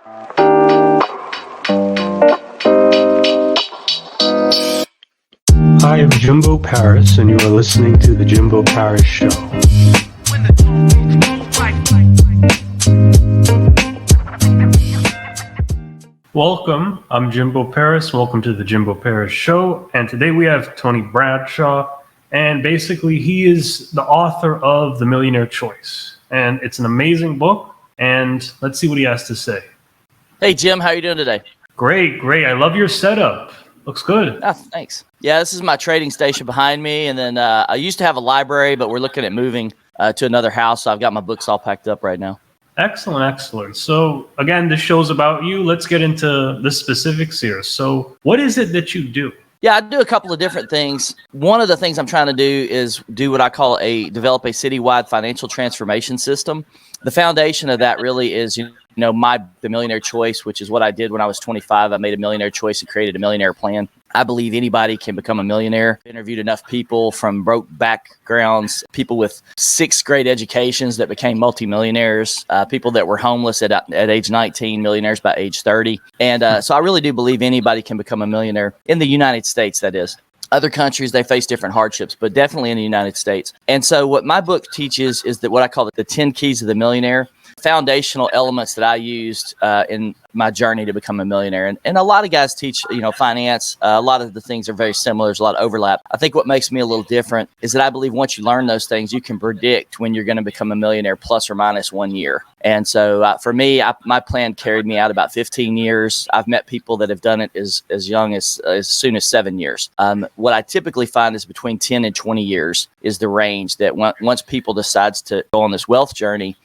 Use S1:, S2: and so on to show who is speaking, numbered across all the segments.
S1: Hi, I'm Jimbo Paris, and you are listening to the Jimbo Paris Show. Welcome, I'm Jimbo Paris. Welcome to the Jimbo Paris Show. And today we have Tony Bradshaw. And basically, he is the author of The Millionaire Choice. And it's an amazing book. And let's see what he has to say.
S2: Hey, Jim, how are you doing today?
S1: Great. I love your setup. Looks good.
S2: Oh, thanks. Yeah, this is my trading station behind me. And then I used to have a library, but we're looking at moving to another house. So I've got my books all packed up right now.
S1: Excellent. So again, this show's about you. Let's get into the specifics here. So what is it that you do?
S2: Yeah, I do a couple of different things. One of the things I'm trying to do is do what I call develop a citywide financial transformation system. The foundation of that really is, the Millionaire Choice, which is what I did when I was 25. I made a Millionaire Choice and created a Millionaire Plan. I believe anybody can become a millionaire. I've interviewed enough people from broke backgrounds, people with sixth grade educations that became multimillionaires, people that were homeless at age 19, millionaires by age 30. And so I really do believe anybody can become a millionaire in the United States, that is. Other countries, they face different hardships, but definitely in the United States. And so what my book teaches is that what I call the 10 keys of the millionaire, foundational elements that I used in my journey to become a millionaire. And a lot of guys teach, finance. A lot of the things are very similar. There's a lot of overlap. I think what makes me a little different is that I believe once you learn those things, you can predict when you're going to become a millionaire plus or minus 1 year. And so for me, my plan carried me out about 15 years. I've met people that have done it as young as soon as 7 years. What I typically find is between 10 and 20 years is the range that once people decides to go on this wealth journey.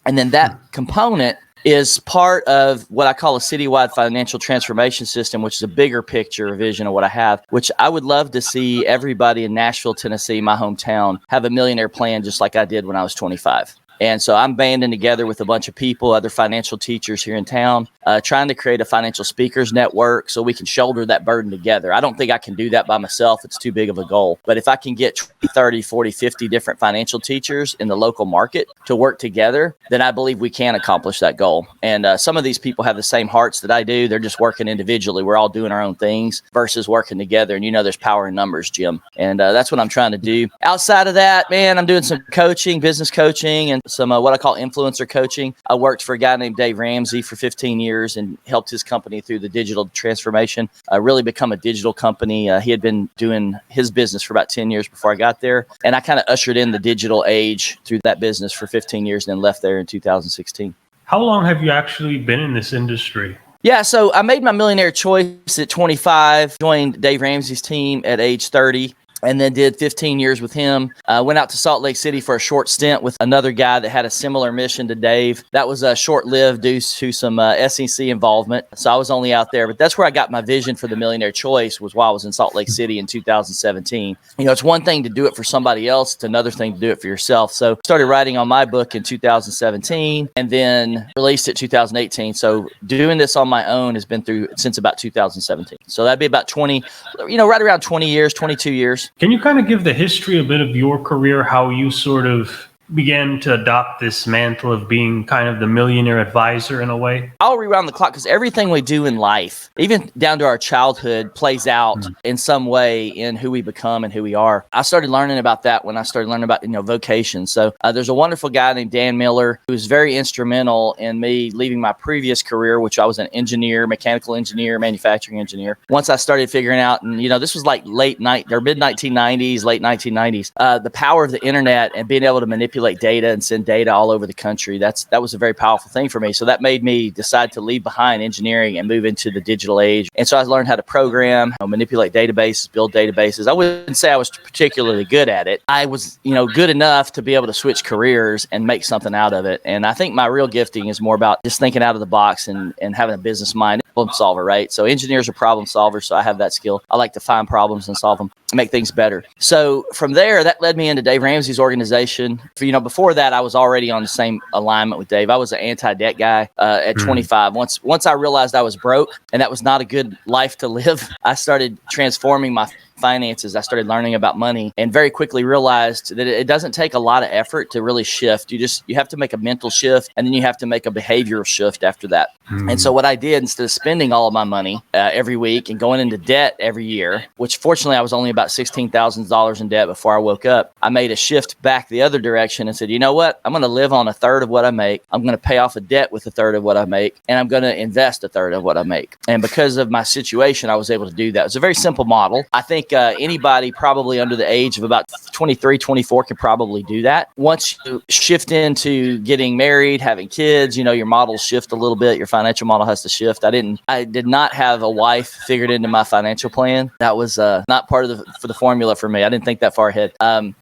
S2: And then that component is part of what I call a citywide financial transformation system, which is a bigger picture or vision of what I have, which I would love to see everybody in Nashville, Tennessee, my hometown, have a millionaire plan just like I did when I was 25. And so I'm banding together with a bunch of people, other financial teachers here in town, trying to create a financial speakers network so we can shoulder that burden together. I don't think I can do that by myself. It's too big of a goal. But if I can get 20, 30, 40, 50 different financial teachers in the local market to work together, then I believe we can accomplish that goal. And some of these people have the same hearts that I do. They're just working individually. We're all doing our own things versus working together. And there's power in numbers, Jim. And that's what I'm trying to do. Outside of that, man, I'm doing some coaching, business coaching, and some what I call influencer coaching. I worked for a guy named Dave Ramsey for 15 years and helped his company through the digital transformation, really become a digital company. He had been doing his business for about 10 years before I got there. And I kind of ushered in the digital age through that business for 15 years and then left there in 2016.
S1: How long have you actually been in this industry?
S2: Yeah, so I made my Millionaire Choice at 25, joined Dave Ramsey's team at age 30. And then did 15 years with him. Went out to Salt Lake City for a short stint with another guy that had a similar mission to Dave. That was short-lived due to some SEC involvement. So I was only out there. But that's where I got my vision for the Millionaire Choice, was while I was in Salt Lake City in 2017. It's one thing to do it for somebody else. It's another thing to do it for yourself. So started writing on my book in 2017 and then released it 2018. So doing this on my own has been through since about 2017. So that'd be about 20, right around 20 years, 22 years.
S1: Can you kind of give the history a bit of your career, how you sort of began to adopt this mantle of being kind of the millionaire advisor in a way?
S2: I'll rewound the clock because everything we do in life, even down to our childhood, plays out in some way in who we become and who we are. I started learning about that when I started learning about, vocation. So there's a wonderful guy named Dan Miller who was very instrumental in me leaving my previous career, which I was an engineer, mechanical engineer, manufacturing engineer. Once I started figuring out, and this was like mid 1990s, late 1990s, the power of the internet and being able to manipulate data and send data all over the country. That was a very powerful thing for me. So that made me decide to leave behind engineering and move into the digital age. And so I learned how to program, manipulate databases, build databases. I wouldn't say I was particularly good at it. I was, good enough to be able to switch careers and make something out of it. And I think my real gifting is more about just thinking out of the box and having a business mind. Problem solver, right? So engineers are problem solvers. So I have that skill. I like to find problems and solve them, make things better. So from there, that led me into Dave Ramsey's organization. Before that, I was already on the same alignment with Dave. I was an anti-debt guy at 25. Once I realized I was broke and that was not a good life to live, I started transforming my finances, I started learning about money, and very quickly realized that it doesn't take a lot of effort to really shift. You have to make a mental shift, and then you have to make a behavioral shift after that. And so what I did, instead of spending all of my money every week and going into debt every year, which fortunately I was only about $16,000 in debt before I woke up, I made a shift back the other direction and said, you know what? I'm going to live on a third of what I make. I'm going to pay off a debt with a third of what I make, and I'm going to invest a third of what I make. And because of my situation, I was able to do that. It's a very simple model. I think anybody probably under the age of about 23, 24 can probably do that. Once you shift into getting married, having kids, your models shift a little bit. Your financial model has to shift. I did not have a wife figured into my financial plan. That was not part of the formula for me. I didn't think that far ahead.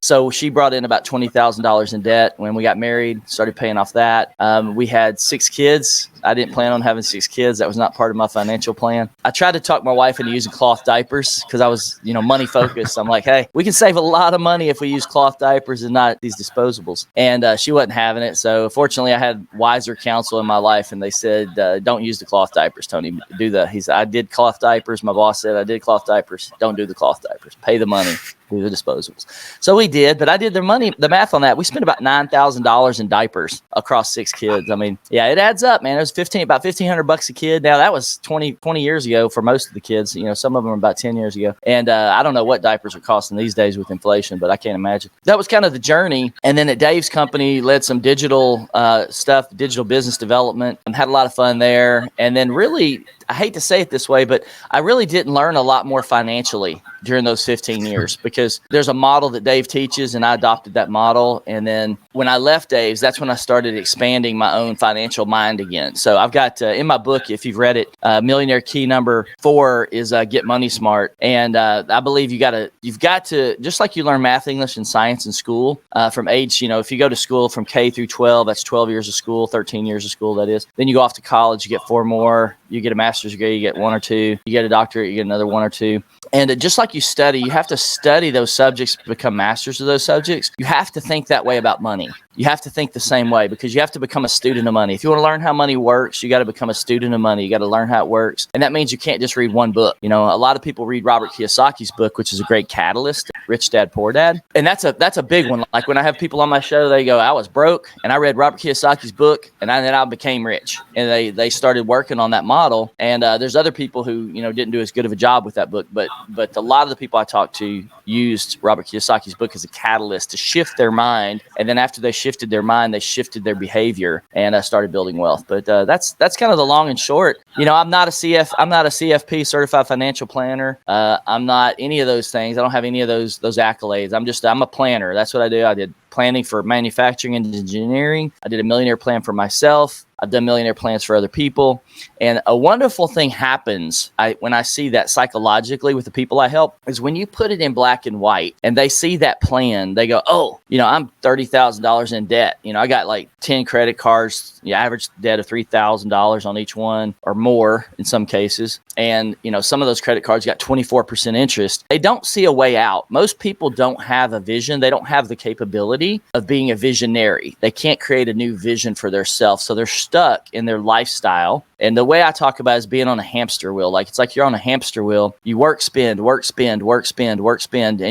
S2: So she brought in about $20,000 in debt when we got married, started paying off that. We had 6 kids. I didn't plan on having 6 kids. That was not part of my financial plan. I tried to talk my wife into using cloth diapers because I was, money focused. I'm like, hey, we can save a lot of money if we use cloth diapers and not these disposables. And she wasn't having it. So fortunately, I had wiser counsel in my life, and they said, don't use the cloth diapers, Tony. I did cloth diapers. My boss said I did cloth diapers. Don't do the cloth diapers. Pay the money. Do the disposables. So we did, but I did the math on that. We spent about $9,000 in diapers across 6 kids. I mean, yeah, it adds up, man. It was about $1,500 a kid. Now that was 20 years ago for most of the kids. Some of them are about 10 years ago. And I don't know what diapers are costing these days with inflation, but I can't imagine. That was kind of the journey. And then at Dave's company, led some digital stuff, digital business development, and had a lot of fun there. And then really, I hate to say it this way, but I really didn't learn a lot more financially during those 15 years because there's a model that Dave teaches, and I adopted that model. And then when I left Dave's, that's when I started expanding my own financial mind again. So I've got in my book, if you've read it, Millionaire Key number 4 is Get Money Smart. And I believe you've got to, just like you learn math, English, and science in school from age, if you go to school from K through 12, that's 12 years of school, 13 years of school, that is. Then you go off to college, you get 4 more. You get a master's degree, you get 1 or 2. You get a doctorate, you get another 1 or 2. And just like you study, you have to study those subjects to become masters of those subjects. You have to think that way about money. You have to think the same way because you have to become a student of money. If you want to learn how money works, you got to become a student of money. You got to learn how it works. And that means you can't just read one book. A lot of people read Robert Kiyosaki's book, which is a great catalyst, Rich Dad, Poor Dad. And that's a big one. Like when I have people on my show, they go, I was broke and I read Robert Kiyosaki's book and then I became rich. And they started working on that model. And there's other people who, didn't do as good of a job with that book. But a lot of the people I talked to used Robert Kiyosaki's book as a catalyst to shift their mind. And then after they shifted their mind, they shifted their behavior and started building wealth. But that's kind of the long and short. I'm not a CFP, certified financial planner. I'm not any of those things. I don't have any of those accolades. I'm a planner. That's what I do. I did planning for manufacturing and engineering. I did a millionaire plan for myself. I've done millionaire plans for other people. And a wonderful thing happens when I see that psychologically with the people I help is when you put it in black and white and they see that plan, they go, oh, I'm $30,000 in debt. I got like 10 credit cards, average debt of $3,000 on each one or more in some cases. And, some of those credit cards got 24% interest. They don't see a way out. Most people don't have a vision. They don't have the capability of being a visionary. They can't create a new vision for themselves. So they're stuck in their lifestyle. And the way I talk about it is being on a hamster wheel. It's like you're on a hamster wheel. You work, spend, and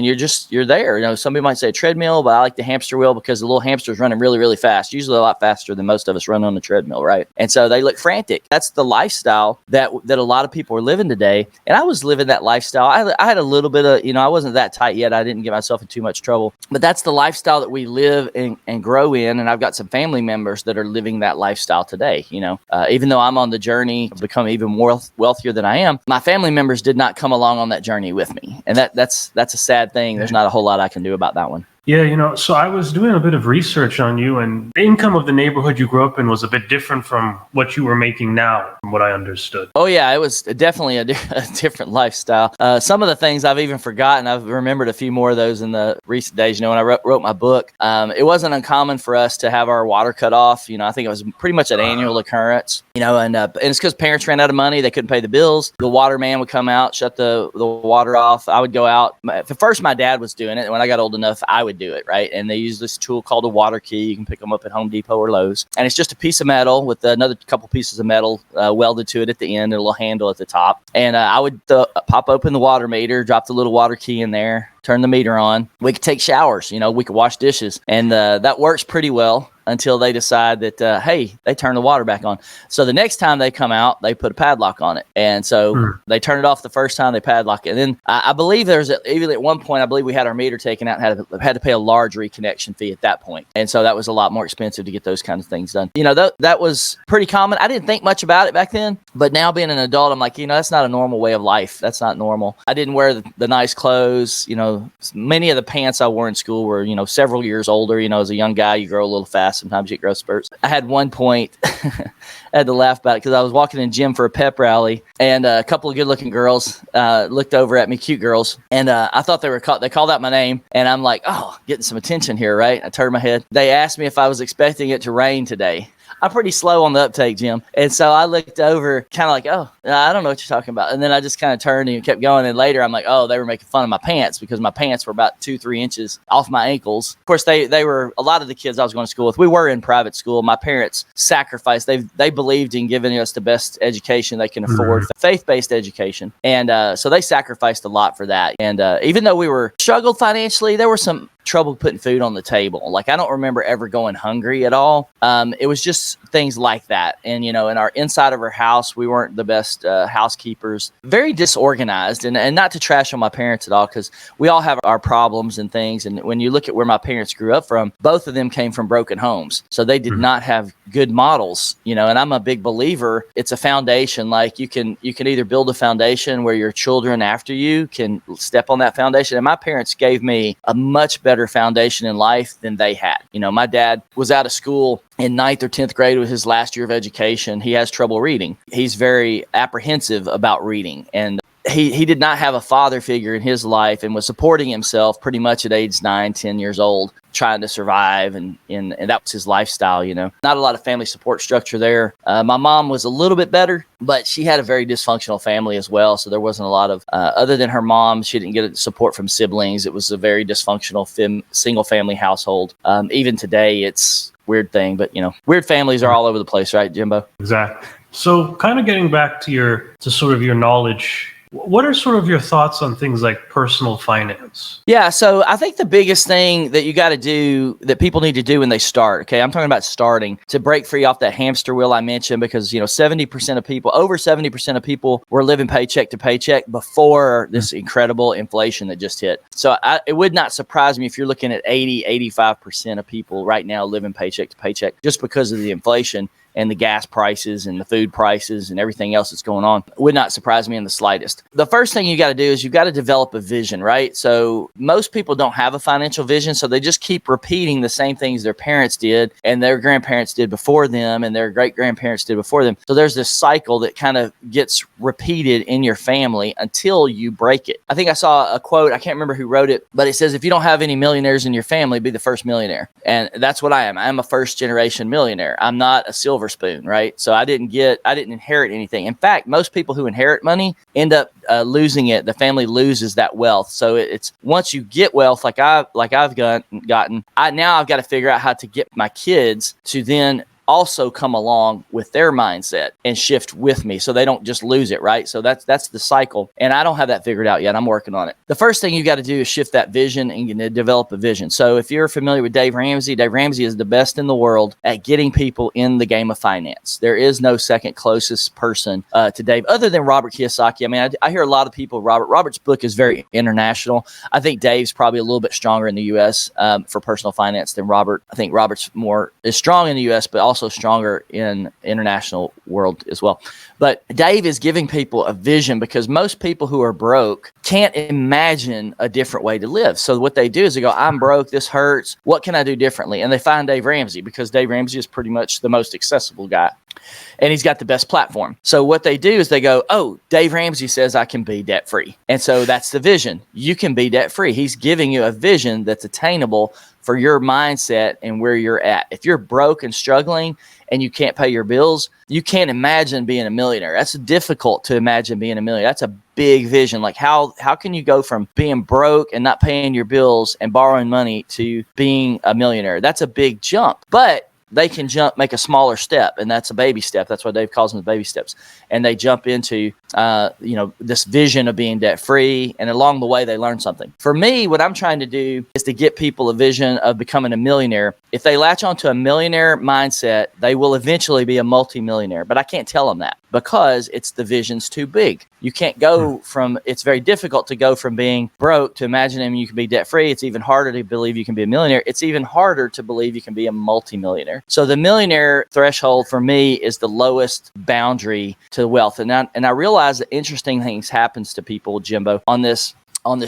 S2: you're there. Somebody might say a treadmill, but I like the hamster wheel because the little hamster's running really, really fast, usually a lot faster than most of us run on the treadmill, right? And so they look frantic. That's the lifestyle that a lot of people are living today. And I was living that lifestyle. I had a little bit of, I wasn't that tight yet. I didn't get myself in too much trouble. But that's the lifestyle that we live and grow in. And I've got some family members that are living that lifestyle today. Even though I'm on the journey to become even more wealthier than I am, my family members did not come along on that journey with me. And that's a sad thing. There's not a whole lot I can do about that one.
S1: Yeah, so I was doing a bit of research on you, and the income of the neighborhood you grew up in was a bit different from what you were making now, from what I understood.
S2: Oh, yeah, it was definitely a different lifestyle. Some of the things I've even forgotten. I've remembered a few more of those in the recent days. When I wrote my book, it wasn't uncommon for us to have our water cut off. I think it was pretty much an annual occurrence, and it's because parents ran out of money. They couldn't pay the bills. The water man would come out, shut the water off. I would go out. At first, my dad was doing it. When I got old enough, I would do it, right? And they use this tool called a water key. You can pick them up at Home Depot or Lowe's. And it's just a piece of metal with another couple pieces of metal welded to it at the end, and a little handle at the top. And I would pop open the water meter, drop the little water key in there, turn the meter on. We could take showers, we could wash dishes. And that works pretty well until they decide that, hey, they turn the water back on. So the next time they come out, they put a padlock on it. And so they turn it off the first time, they padlock it. And then I believe even at one point, I believe we had our meter taken out and had to pay a large reconnection fee at that point. And so that was a lot more expensive to get those kinds of things done. That was pretty common. I didn't think much about it back then, but now being an adult, I'm like, that's not a normal way of life. That's not normal. I didn't wear the nice clothes. Many of the pants I wore in school were, several years older. As a young guy, you grow a little fast. Sometimes you get growth spurts. I had one point, I had to laugh about it because I was walking in the gym for a pep rally, and a couple of good-looking girls looked over at me, cute girls, and I thought they called out my name, and I'm like, oh, getting some attention here, right? I turned my head. They asked me if I was expecting it to rain today. I'm pretty slow on the uptake, Jim. And so I looked over kind of like, oh, I don't know what you're talking about. And then I just kind of turned and kept going. And later I'm like, oh, they were making fun of my pants because my pants were about 2-3 inches off my ankles. Of course, they were, a lot of the kids I was going to school with, we were in private school. My parents sacrificed. They believed in giving us the best education they can afford, faith-based education. And so they sacrificed a lot for that. And even though we struggled financially, there were some trouble putting food on the table. Like, I don't remember ever going hungry at all. It was just things like that. And, in our inside of our house, we weren't the best housekeepers, very disorganized, and not to trash on my parents at all, because we all have our problems and things. And when you look at where my parents grew up from, both of them came from broken homes. So they did not have good models, and I'm a big believer. It's a foundation. Like, you can either build a foundation where your children after you can step on that foundation. And my parents gave me a much better foundation in life than they had. My dad was out of school in 9th or 10th grade with his last year of education. He has trouble reading. He's very apprehensive about reading. And he did not have a father figure in his life and was supporting himself pretty much at age 9, 10 years old, trying to survive. And that was his lifestyle, Not a lot of family support structure there. My mom was a little bit better, but she had a very dysfunctional family as well. So there wasn't a lot of, other than her mom, she didn't get support from siblings. It was a very dysfunctional single family household. Even today, it's a weird thing, but weird families are all over the place, right, Jimbo?
S1: Exactly. So kind of getting back to sort of your knowledge, what are sort of your thoughts on things like personal finance? Yeah,
S2: so I think the biggest thing that you got to do, that people need to do when they start, okay, I'm talking about starting, to break free off that hamster wheel I mentioned, because, 70% of people, over 70% of people were living paycheck to paycheck before this incredible inflation that just hit. So it would not surprise me if you're looking at 85% of people right now living paycheck to paycheck just because of the inflation and the gas prices and the food prices and everything else that's going on. It would not surprise me in the slightest. The first thing you got to do is you got to develop a vision, right? So most people don't have a financial vision, so they just keep repeating the same things their parents did and their grandparents did before them and their great-grandparents did before them. So there's this cycle that kind of gets repeated in your family until you break it. I think I saw a quote, I can't remember who wrote it, but it says, if you don't have any millionaires in your family, be the first millionaire. And that's what I am. I'm a first-generation millionaire. I'm not a silver spoon, right? So I didn't inherit anything. In fact, most people who inherit money end up losing it. The family loses that wealth. So it's once you get wealth, like I've gotten, now I've got to figure out how to get my kids to then also come along with their mindset and shift with me so they don't just lose it, right? So that's the cycle. And I don't have that figured out yet. I'm working on it. The first thing you got to do is shift that vision and develop a vision. So if you're familiar with Dave Ramsey is the best in the world at getting people in the game of finance. There is no second closest person to Dave other than Robert Kiyosaki. I mean, I hear a lot of people, Robert's book is very international. I think Dave's probably a little bit stronger in the U.S. For personal finance than Robert. I think Robert's is strong in the U.S., but also stronger in international world as well. But Dave is giving people a vision because most people who are broke can't imagine a different way to live. So what they do is they go, I'm broke, this hurts. What can I do differently? And they find Dave Ramsey because Dave Ramsey is pretty much the most accessible guy. and he's got the best platform. So what they do is they go, oh, Dave Ramsey says I can be debt free. And so that's the vision. You can be debt free. He's giving you a vision that's attainable for your mindset and where you're at. If you're broke and struggling and you can't pay your bills, you can't imagine being a millionaire. That's difficult to imagine being a millionaire. That's a big vision. Like how can you go from being broke and not paying your bills and borrowing money to being a millionaire? That's a big jump. But they can make a smaller step, and that's a baby step. That's why Dave calls them the baby steps. And they jump into, this vision of being debt free, and along the way, they learn something. For me, what I'm trying to do is to get people a vision of becoming a millionaire. If they latch onto a millionaire mindset, they will eventually be a multimillionaire. But I can't tell them that because the vision's too big. You can't go from, it's very difficult to go from being broke to imagining you can be debt free. It's even harder to believe you can be a millionaire. It's even harder to believe you can be a multimillionaire. So the millionaire threshold for me is the lowest boundary to wealth. And I realize that interesting things happens to people, Jimbo, on this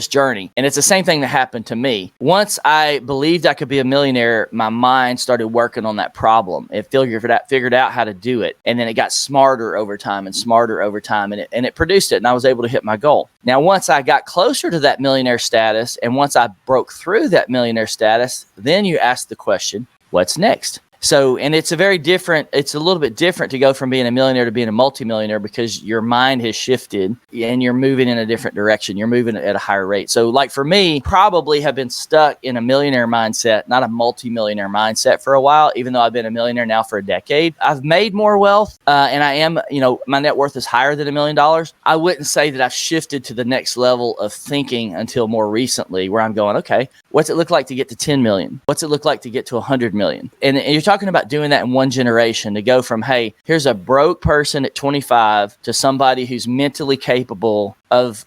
S2: journey. And it's the same thing that happened to me. Once I believed I could be a millionaire, my mind started working on that problem. It figured out how to do it. And then it got smarter over time and it produced it. And I was able to hit my goal. Now, once I got closer to that millionaire status, and once I broke through that millionaire status, then you ask the question, what's next? So, and it's a little bit different to go from being a millionaire to being a multimillionaire because your mind has shifted and you're moving in a different direction. You're moving at a higher rate. So like for me, probably have been stuck in a millionaire mindset, not a multimillionaire mindset for a while, even though I've been a millionaire now for a decade. I've made more wealth and I am, my net worth is higher than $1 million. I wouldn't say that I've shifted to the next level of thinking until more recently where I'm going, okay, what's it look like to get to 10 million? What's it look like to get to 100 million? And you're talking about doing that in one generation, to go from, hey, here's a broke person at 25 to somebody who's mentally capable of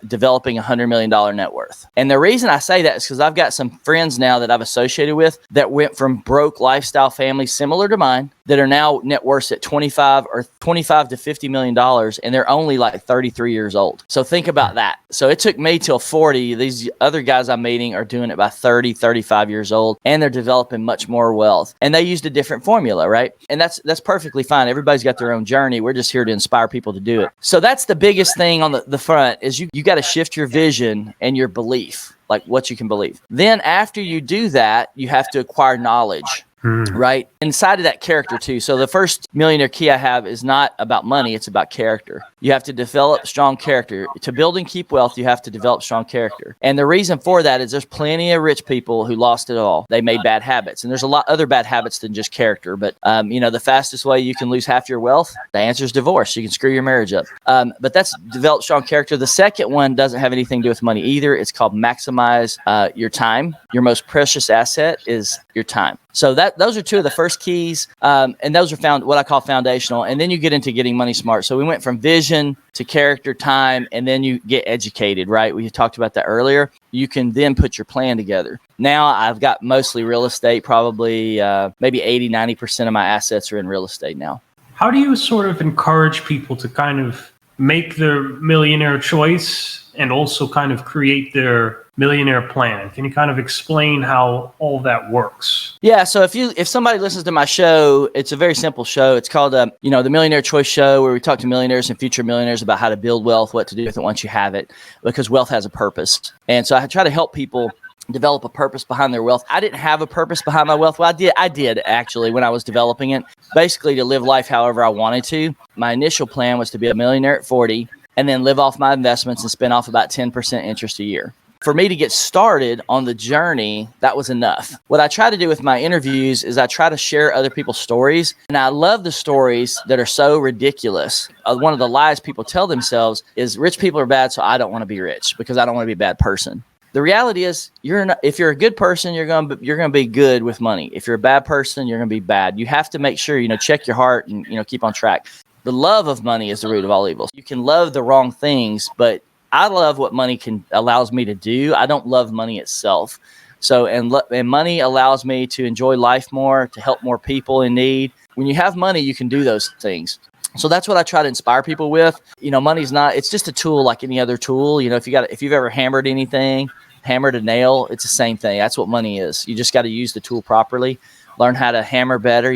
S2: developing $100 million net worth. And the reason I say that is because I've got some friends now that I've associated with that went from broke lifestyle families similar to mine that are now net worths at 25 to $50 million, and they're only like 33 years old. So think about that. So it took me till 40. These other guys I'm meeting are doing it by 30, 35 years old, and they're developing much more wealth. And they used a different formula, right? And that's perfectly fine. Everybody's got their own journey. We're just here to inspire people to do it. So that's the biggest thing on the front is you got to shift your vision and your belief, like what you can believe. Then after you do that, you have to acquire knowledge. Right? Inside of that character too. So the first millionaire key I have is not about money. It's about character. You have to develop strong character. To build and keep wealth, you have to develop strong character. And the reason for that is there's plenty of rich people who lost it all. They made bad habits. And there's a lot other bad habits than just character. But, the fastest way you can lose half your wealth, the answer is divorce. You can screw your marriage up. But that's develop strong character. The second one doesn't have anything to do with money either. It's called maximize your time. Your most precious asset is your time. So those are two of the first keys, and those are what I call foundational. And then you get into getting money smart. So we went from vision to character, time, and then you get educated, right? We talked about that earlier. You can then put your plan together. Now I've got mostly real estate, probably maybe 80-90% of my assets are in real estate now.
S1: How do you sort of encourage people to kind of make their millionaire choice and also kind of create their millionaire plan? Can you kind of explain how all that works?
S2: Yeah. So if somebody listens to my show, it's a very simple show. It's called, the Millionaire Choice Show, where we talk to millionaires and future millionaires about how to build wealth, what to do with it once you have it, because wealth has a purpose. And so I try to help people develop a purpose behind their wealth. I didn't have a purpose behind my wealth. Well, I did actually when I was developing it, basically to live life however I wanted to. My initial plan was to be a millionaire at 40 and then live off my investments and spend off about 10% interest a year. For me to get started on the journey, that was enough. What I try to do with my interviews is I try to share other people's stories. And I love the stories that are so ridiculous. One of the lies people tell themselves is rich people are bad, so I don't want to be rich because I don't want to be a bad person. The reality is, if you're a good person, you're going to be good with money. If you're a bad person, you're going to be bad. You have to make sure, check your heart and, keep on track. The love of money is the root of all evil. You can love the wrong things, but I love what money allows me to do. I don't love money itself. So, and money allows me to enjoy life more, to help more people in need. When you have money, you can do those things. So that's what I try to inspire people with. Money's it's just a tool like any other tool. If you've ever hammered anything, hammered a nail, it's the same thing. That's what money is. You just got to use the tool properly. learn how to hammer better,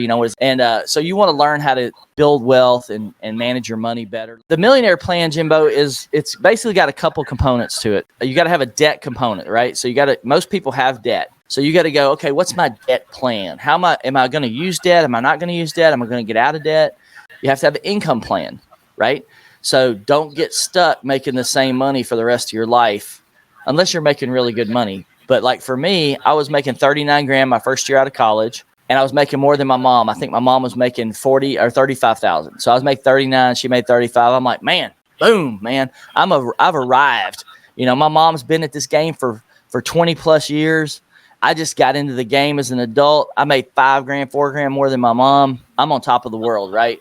S2: so you want to learn how to build wealth and manage your money better. The Millionaire Plan, Jimbo, it's basically got a couple components to it. You got to have a debt component, right? So most people have debt. So you got to go, okay, what's my debt plan? Am I going to use debt? Am I not going to use debt? Am I going to get out of debt? You have to have an income plan, right? So don't get stuck making the same money for the rest of your life, unless you're making really good money. But like for me, I was making 39 grand my first year out of college, and I was making more than my mom. I think my mom was making 40 or 35,000. So I was making 39, she made 35. I'm like, man, boom, man, I've arrived. My mom's been at this game for 20 plus years. I just got into the game as an adult. I made 5 grand, 4 grand more than my mom. I'm on top of the world, right?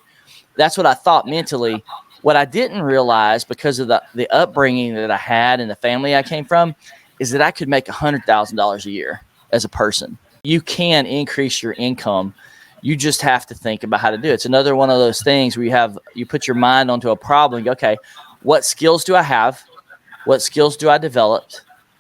S2: That's what I thought mentally. What I didn't realize, because of the upbringing that I had and the family I came from, is that I could make $100,000 a year as a person. You can increase your income. You just have to think about how to do it. It's another one of those things where you put your mind onto a problem and go, okay, what skills do I have? What skills do I develop?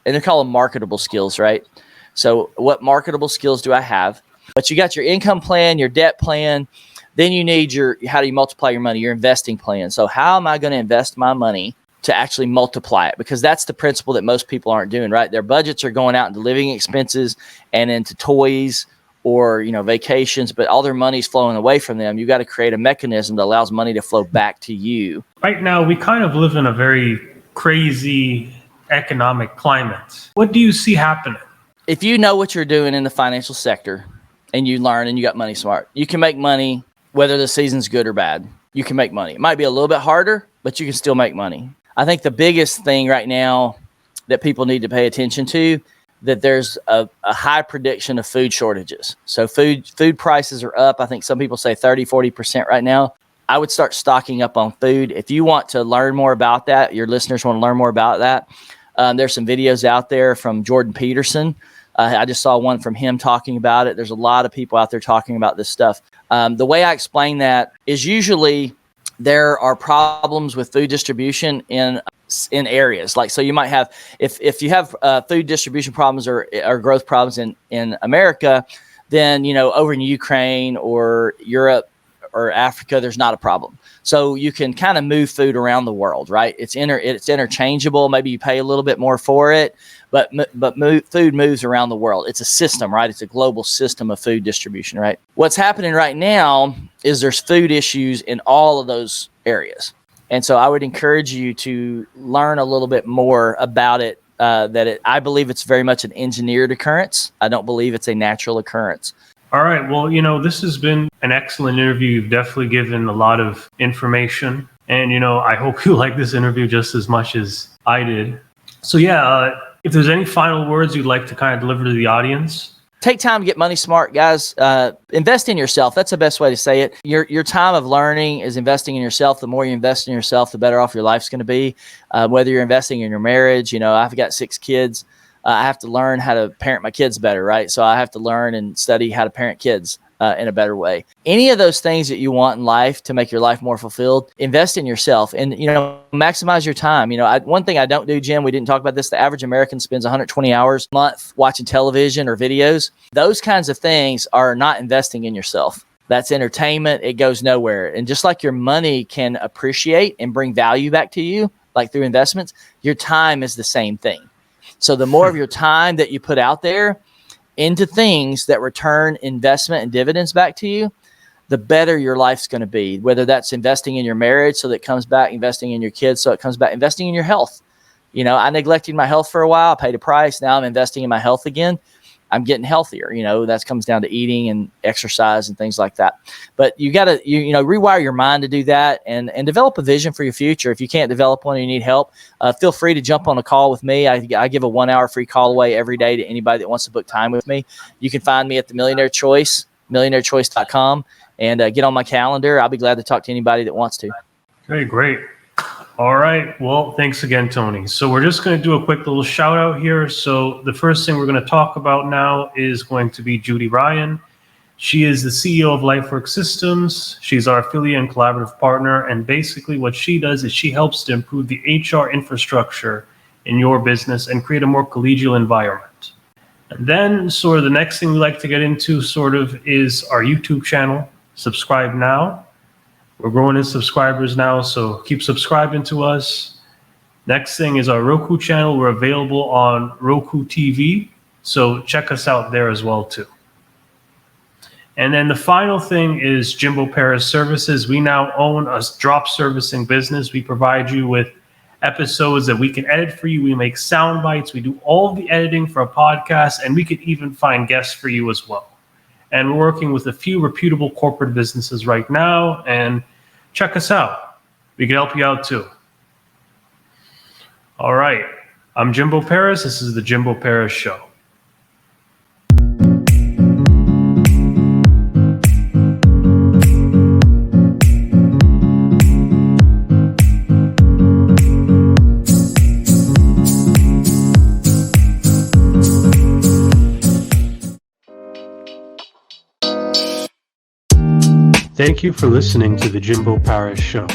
S2: And they're called marketable skills, right? So what marketable skills do I have? But you got your income plan, your debt plan. Then you need how do you multiply your money, your investing plan. So how am I going to invest my money to actually multiply it? Because that's the principle that most people aren't doing, right? Their budgets are going out into living expenses and into toys or, vacations, but all their money's flowing away from them. You got to create a mechanism that allows money to flow back to you.
S1: Right now, we kind of live in a very crazy economic climate. What do you see happening?
S2: If you know what you're doing in the financial sector and you learn and you got money smart, you can make money whether the season's good or bad. You can make money. It might be a little bit harder, but you can still make money. I think the biggest thing right now that people need to pay attention to, that there's a high prediction of food shortages. So food prices are up. I think some people say 30, 40% right now. I would start stocking up on food. If you want to learn more about that, your listeners want to learn more about that, there's some videos out there from Jordan Peterson. I just saw one from him talking about it. There's a lot of people out there talking about this stuff. The way I explain that is usually there are problems with food distribution in areas. Like, so you might have, if you have food distribution problems or growth problems in America, then, over in Ukraine or Europe or Africa, there's not a problem. So you can kind of move food around the world, right? It's interchangeable. Maybe you pay a little bit more for it, but food moves around the world. It's a system, right? It's a global system of food distribution, right? What's happening right now is there's food issues in all of those areas. And so I would encourage you to learn a little bit more about it, I believe it's very much an engineered occurrence. I don't believe it's a natural occurrence.
S1: All right. Well, this has been an excellent interview. You've definitely given a lot of information. And, I hope you like this interview just as much as I did. So, if there's any final words you'd like to kind of deliver to the audience.
S2: Take time to get money smart, guys. Invest in yourself. That's the best way to say it. Your time of learning is investing in yourself. The more you invest in yourself, the better off your life's going to be. Whether you're investing in your marriage, I've got 6 kids. I have to learn how to parent my kids better, right? So I have to learn and study how to parent kids in a better way. Any of those things that you want in life to make your life more fulfilled, invest in yourself and, maximize your time. One thing I don't do, Jim, we didn't talk about this. The average American spends 120 hours a month watching television or videos. Those kinds of things are not investing in yourself. That's entertainment. It goes nowhere. And just like your money can appreciate and bring value back to you, like through investments, your time is the same thing. So the more of your time that you put out there into things that return investment and dividends back to you, the better your life's going to be. Whether that's investing in your marriage so that it comes back, investing in your kids so it comes back, investing in your health. I neglected my health for a while. I paid a price. Now I'm investing in my health again. I'm getting healthier. That comes down to eating and exercise and things like that. But you got to, rewire your mind to do that and develop a vision for your future. If you can't develop one and you need help, feel free to jump on a call with me. I give a 1-hour free call away every day to anybody that wants to book time with me. You can find me at the Millionaire Choice, millionairechoice.com, and get on my calendar. I'll be glad to talk to anybody that wants to.
S1: Okay, great. All right. Well, thanks again, Tony. So we're just going to do a quick little shout out here. So the first thing we're going to talk about now is going to be Judy Ryan. She is the CEO of LifeWork Systems. She's our affiliate and collaborative partner. And basically what she does is she helps to improve the HR infrastructure in your business and create a more collegial environment. And then sort of the next thing we like to get into sort of is our YouTube channel. Subscribe now. We're growing in subscribers now, so keep subscribing to us. Next thing is our Roku channel. We're available on ROKU TV, so check us out there as well too. And then the final thing is Jimbo Paris Services. We now own a drop servicing business. We provide you with episodes that we can edit for you. We make sound bites. We do all the editing for a podcast, and we can even find guests for you as well. And we're working with a few reputable corporate businesses right now, and check us out. We can help you out too. All right. I'm Jimbo Paris. This is the Jimbo Paris Show. Thank you for listening to the Jimbo Paris Show.